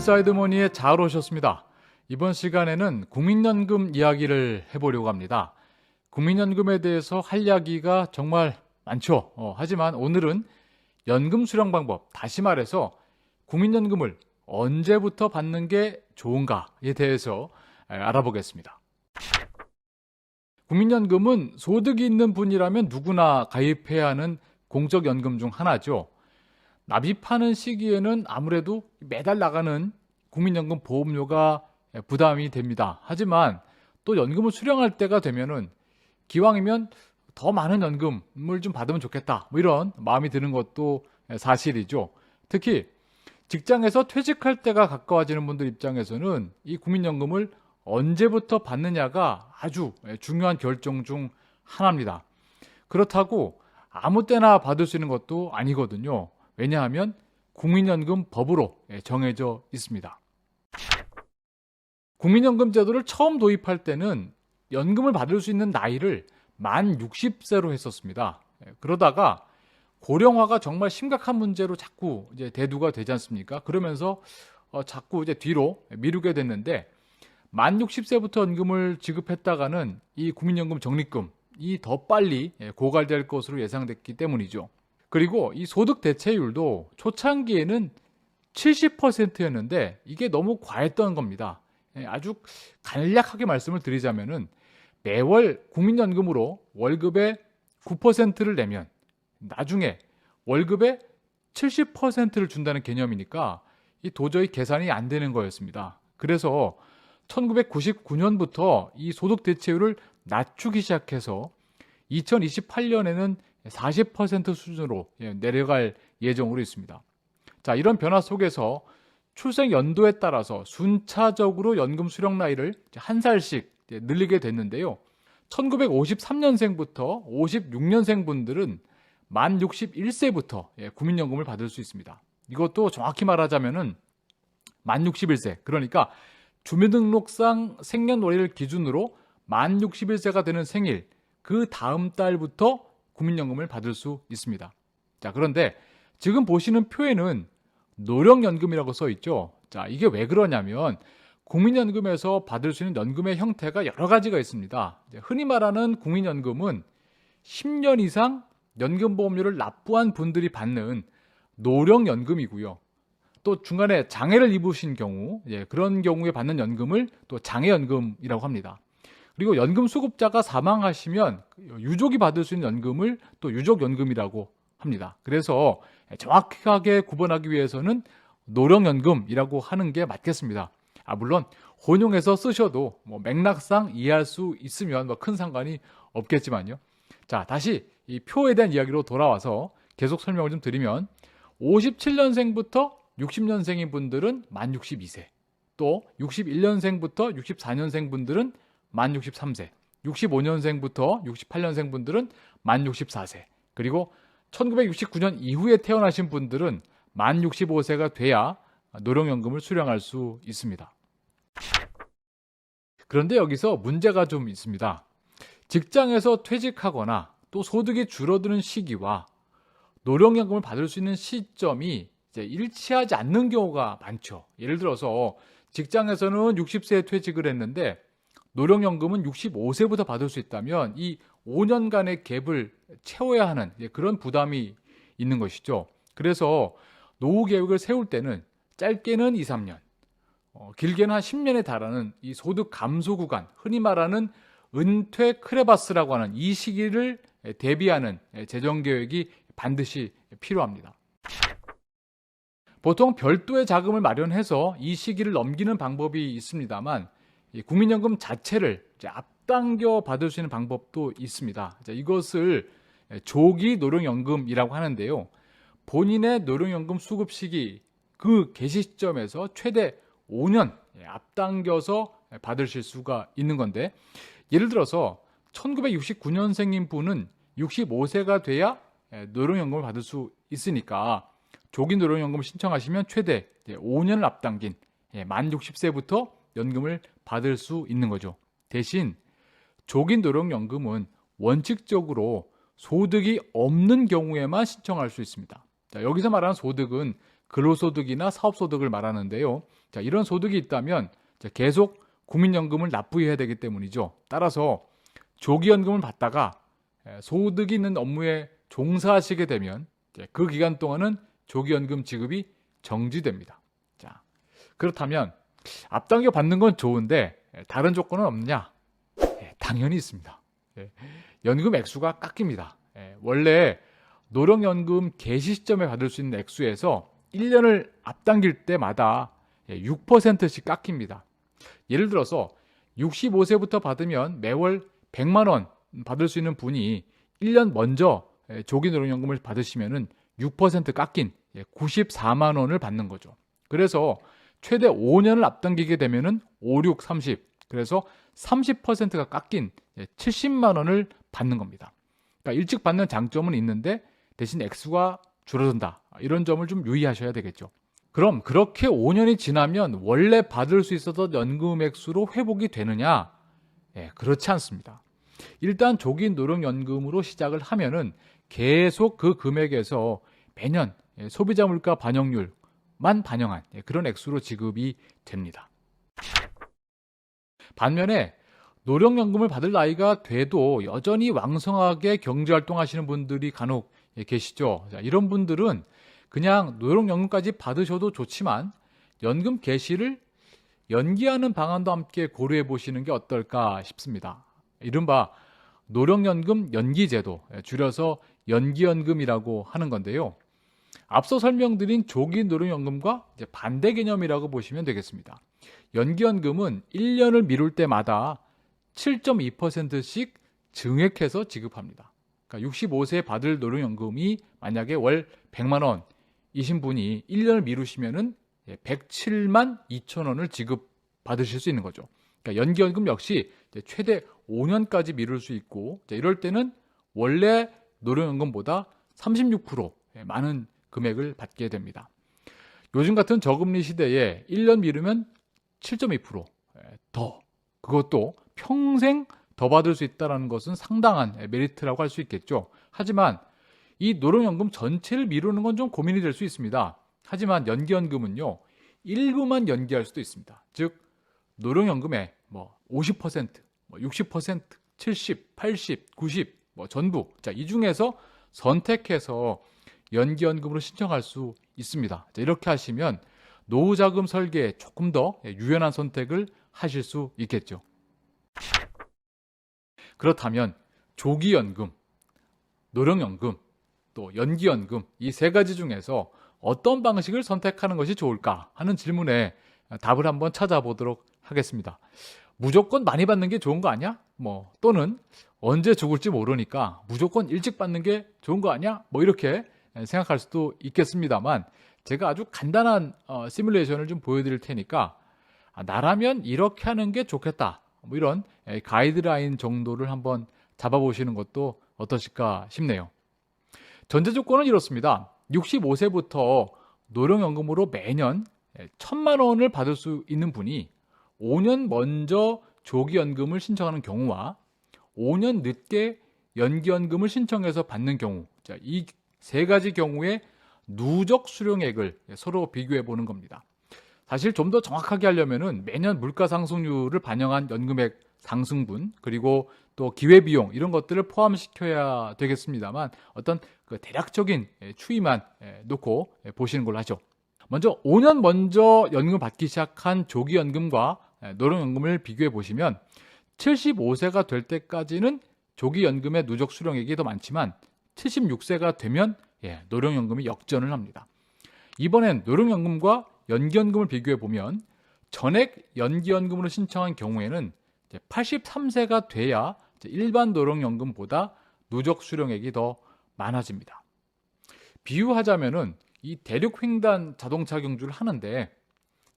인사이드 머니에 잘 오셨습니다. 이번 시간에는 국민연금 이야기를 해보려고 합니다. 국민연금에 대해서 할 이야기가 정말 많죠. 하지만 오늘은 연금 수령 방법, 다시 말해서 국민연금을 언제부터 받는 게 좋은가에 대해서 알아보겠습니다. 국민연금은 소득이 있는 분이라면 누구나 가입해야 하는 공적연금 중 하나죠. 납입하는 시기에는 아무래도 매달 나가는 국민연금 보험료가 부담이 됩니다. 하지만 또 연금을 수령할 때가 되면은 기왕이면 더 많은 연금을 좀 받으면 좋겠다, 이런 마음이 드는 것도 사실이죠. 특히 직장에서 퇴직할 때가 가까워지는 분들 입장에서는 이 국민연금을 언제부터 받느냐가 아주 중요한 결정 중 하나입니다. 그렇다고 아무 때나 받을 수 있는 것도 아니거든요. 왜냐하면 국민연금 법으로 정해져 있습니다. 국민연금 제도를 처음 도입할 때는 연금을 받을 수 있는 나이를 만 60세로 했었습니다. 그러다가 고령화가 정말 심각한 문제로 자꾸 이제 대두가 되지 않습니까? 그러면서 자꾸 이제 뒤로 미루게 됐는데, 만 60세부터 연금을 지급했다가는 이 국민연금 적립금이 더 빨리 고갈될 것으로 예상됐기 때문이죠. 그리고 이 소득 대체율도 초창기에는 70%였는데 이게 너무 과했던 겁니다. 아주 간략하게 말씀을 드리자면은 매월 국민연금으로 월급의 9%를 내면 나중에 월급의 70%를 준다는 개념이니까 이 도저히 계산이 안 되는 거였습니다. 그래서 1999년부터 이 소득 대체율을 낮추기 시작해서 2028년에는 40% 수준으로 내려갈 예정으로 있습니다. 자, 이런 변화 속에서 출생 연도에 따라서 순차적으로 연금 수령 나이를 한 살씩 늘리게 됐는데요. 1953년생부터 56년생 분들은 만 61세부터 국민연금을 받을 수 있습니다. 이것도 정확히 말하자면은 만 61세, 그러니까 주민등록상 생년월일 기준으로 만 61세가 되는 생일 그 다음 달부터 국민연금을 받을 수 있습니다. 자, 그런데 지금 보시는 표에는 노령연금이라고 써 있죠. 자, 이게 왜 그러냐면 국민연금에서 받을 수 있는 연금의 형태가 여러 가지가 있습니다. 흔히 말하는 국민연금은 10년 이상 연금보험료를 납부한 분들이 받는 노령연금이고요. 또 중간에 장애를 입으신 경우, 그런 경우에 받는 연금을 또 장애연금이라고 합니다. 그리고 연금 수급자가 사망하시면 유족이 받을 수 있는 연금을 또 유족연금이라고 합니다. 그래서 정확하게 구분하기 위해서는 노령연금이라고 하는 게 맞겠습니다. 물론 혼용해서 쓰셔도 맥락상 이해할 수 있으면 큰 상관이 없겠지만요. 자, 다시 이 표에 대한 이야기로 돌아와서 계속 설명을 좀 드리면 57년생부터 60년생인 분들은 만 62세, 또 61년생부터 64년생 분들은 만 63세, 65년생부터 68년생 분들은 만 64세, 그리고 1969년 이후에 태어나신 분들은 만 65세가 돼야 노령연금을 수령할 수 있습니다. 그런데 여기서 문제가 좀 있습니다. 직장에서 퇴직하거나 또 소득이 줄어드는 시기와 노령연금을 받을 수 있는 시점이 이제 일치하지 않는 경우가 많죠. 예를 들어서 직장에서는 60세에 퇴직을 했는데 노령연금은 65세부터 받을 수 있다면 이 5년간의 갭을 채워야 하는 그런 부담이 있는 것이죠. 그래서 노후 계획을 세울 때는 짧게는 2, 3년, 길게는 한 10년에 달하는 이 소득 감소 구간, 흔히 말하는 은퇴 크레바스라고 하는 이 시기를 대비하는 재정 계획이 반드시 필요합니다. 보통 별도의 자금을 마련해서 이 시기를 넘기는 방법이 있습니다만 국민연금 자체를 앞당겨 받을 수 있는 방법도 있습니다. 이것을 조기 노령연금이라고 하는데요. 본인의 노령연금 수급 시기 그 개시 시점에서 최대 5년 앞당겨서 받으실 수가 있는 건데, 예를 들어서 1969년생인 분은 65세가 돼야 노령연금을 받을 수 있으니까 조기 노령연금을 신청하시면 최대 5년을 앞당긴 만 60세부터 연금을 받을 수 있는 거죠. 대신 조기 노령연금은 원칙적으로 소득이 없는 경우에만 신청할 수 있습니다. 자, 여기서 말하는 소득은 근로소득이나 사업소득을 말하는데요. 자, 이런 소득이 있다면 계속 국민연금을 납부해야 되기 때문이죠. 따라서 조기연금을 받다가 소득이 있는 업무에 종사하시게 되면 그 기간 동안은 조기연금 지급이 정지됩니다. 자, 그렇다면 앞당겨 받는 건 좋은데 다른 조건은 없느냐? 당연히 있습니다. 연금 액수가 깎입니다. 원래 노령연금 개시 시점에 받을 수 있는 액수에서 1년을 앞당길 때마다 6%씩 깎입니다. 예를 들어서 65세부터 받으면 매월 100만 원 받을 수 있는 분이 1년 먼저 조기 노령연금을 받으시면은 6% 깎인 94만 원을 받는 거죠. 그래서 최대 5년을 앞당기게 되면은 5, 6, 30. 그래서 30%가 깎인 70만 원을 받는 겁니다. 그러니까 일찍 받는 장점은 있는데 대신 액수가 줄어든다. 이런 점을 좀 유의하셔야 되겠죠. 그럼 그렇게 5년이 지나면 원래 받을 수 있었던 연금 액수로 회복이 되느냐? 그렇지 않습니다. 일단 조기 노령연금으로 시작을 하면은 계속 그 금액에서 매년 소비자 물가 반영률만 반영한 그런 액수로 지급이 됩니다. 반면에 노령연금을 받을 나이가 돼도 여전히 왕성하게 경제활동하시는 분들이 간혹 계시죠. 자, 이런 분들은 그냥 노령연금까지 받으셔도 좋지만 연금 개시를 연기하는 방안도 함께 고려해 보시는 게 어떨까 싶습니다. 이른바 노령연금 연기제도, 줄여서 연기연금이라고 하는 건데요. 앞서 설명드린 조기 노령연금과 반대 개념이라고 보시면 되겠습니다. 연기연금은 1년을 미룰 때마다 7.2%씩 증액해서 지급합니다. 그러니까 65세에 받을 노령연금이 만약에 월 100만 원이신 분이 1년을 미루시면은 107만 2천 원을 지급받으실 수 있는 거죠. 그러니까 연기연금 역시 최대 5년까지 미룰 수 있고, 이럴 때는 원래 노령연금보다 36% 많은 금액을 받게 됩니다. 요즘 같은 저금리 시대에 1년 미루면 7.2% 더, 그것도 평생 더 받을 수 있다는 것은 상당한 메리트라고 할 수 있겠죠. 하지만 이 노령연금 전체를 미루는 건 좀 고민이 될 수 있습니다. 하지만 연기연금은요, 일부만 연기할 수도 있습니다. 즉 노령연금의 50%, 60%, 70, 80, 90 전부, 자, 이 중에서 선택해서 연기연금으로 신청할 수 있습니다. 자, 이렇게 하시면 노후자금 설계에 조금 더 유연한 선택을 하실 수 있겠죠. 그렇다면 조기연금, 노령연금, 또 연기연금, 이 세 가지 중에서 어떤 방식을 선택하는 것이 좋을까 하는 질문에 답을 한번 찾아보도록 하겠습니다. 무조건 많이 받는 게 좋은 거 아니야? 또는 언제 죽을지 모르니까 무조건 일찍 받는 게 좋은 거 아니야? 이렇게 생각할 수도 있겠습니다만, 제가 아주 간단한 시뮬레이션을 좀 보여드릴 테니까 나라면 이렇게 하는 게 좋겠다, 이런 가이드라인 정도를 한번 잡아보시는 것도 어떠실까 싶네요. 전제 조건은 이렇습니다. 65세부터 노령연금으로 매년 1,000만 원을 받을 수 있는 분이 5년 먼저 조기연금을 신청하는 경우와 5년 늦게 연기연금을 신청해서 받는 경우, 자, 이 세 가지 경우의 누적 수령액을 서로 비교해 보는 겁니다. 사실 좀 더 정확하게 하려면은 매년 물가 상승률을 반영한 연금액 상승분, 그리고 또 기회비용, 이런 것들을 포함시켜야 되겠습니다만, 어떤 그 대략적인 추이만 놓고 보시는 걸로 하죠. 먼저 5년 먼저 연금 받기 시작한 조기연금과 노령연금을 비교해 보시면 75세가 될 때까지는 조기연금의 누적 수령액이 더 많지만 76세가 되면 노령연금이 역전을 합니다. 이번엔 노령연금과 연기연금을 비교해 보면 전액 연기연금으로 신청한 경우에는 83세가 돼야 일반 노령연금보다 누적 수령액이 더 많아집니다. 비유하자면은 이 대륙횡단 자동차 경주를 하는데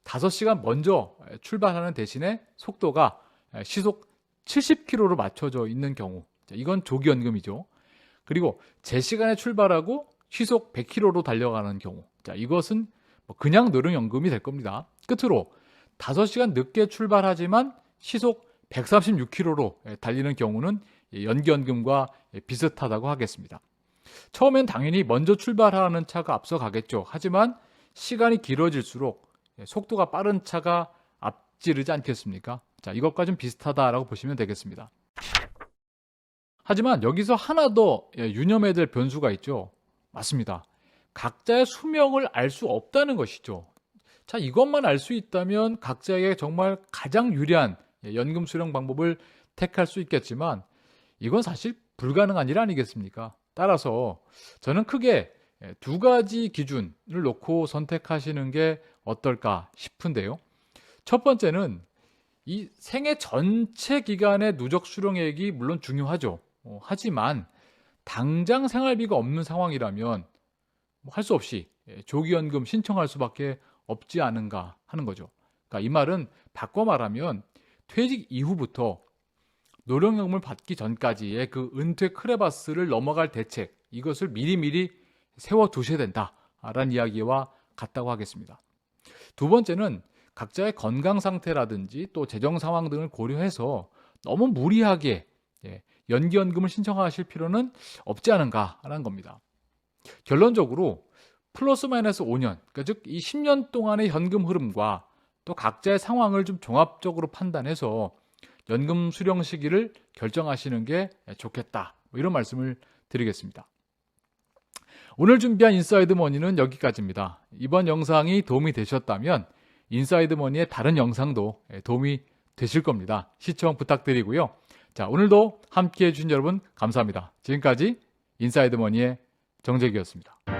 5시간 먼저 출발하는 대신에 속도가 시속 70km로 맞춰져 있는 경우, 이건 조기연금이죠. 그리고 제 시간에 출발하고 시속 100km로 달려가는 경우, 자, 이것은 그냥 노령연금이 될 겁니다. 끝으로 5시간 늦게 출발하지만 시속 136km로 달리는 경우는 연기연금과 비슷하다고 하겠습니다. 처음엔 당연히 먼저 출발하는 차가 앞서 가겠죠. 하지만 시간이 길어질수록 속도가 빠른 차가 앞지르지 않겠습니까? 자, 이것과 좀 비슷하다라고 보시면 되겠습니다. 하지만 여기서 하나 더 유념해야 될 변수가 있죠. 맞습니다. 각자의 수명을 알 수 없다는 것이죠. 자, 이것만 알 수 있다면 각자에게 정말 가장 유리한 연금 수령 방법을 택할 수 있겠지만 이건 사실 불가능한 일 아니겠습니까? 따라서 저는 크게 두 가지 기준을 놓고 선택하시는 게 어떨까 싶은데요. 첫 번째는 이 생애 전체 기간의 누적 수령액이 물론 중요하죠. 하지만 당장 생활비가 없는 상황이라면 할 수 없이 조기연금 신청할 수밖에 없지 않은가 하는 거죠. 그러니까 이 말은 바꿔 말하면 퇴직 이후부터 노령연금을 받기 전까지의 그 은퇴 크레바스를 넘어갈 대책, 이것을 미리미리 세워두셔야 된다라는 이야기와 같다고 하겠습니다. 두 번째는 각자의 건강 상태라든지 또 재정 상황 등을 고려해서 너무 무리하게 연기연금을 신청하실 필요는 없지 않은가라는 겁니다. 결론적으로 플러스 마이너스 5년, 그러니까 즉 이 10년 동안의 현금 흐름과 또 각자의 상황을 좀 종합적으로 판단해서 연금 수령 시기를 결정하시는 게 좋겠다. 이런 말씀을 드리겠습니다. 오늘 준비한 인사이드 머니는 여기까지입니다. 이번 영상이 도움이 되셨다면 인사이드 머니의 다른 영상도 도움이 되실 겁니다. 시청 부탁드리고요. 자, 오늘도 함께해 주신 여러분 감사합니다. 지금까지 인사이드 머니의 정재기였습니다.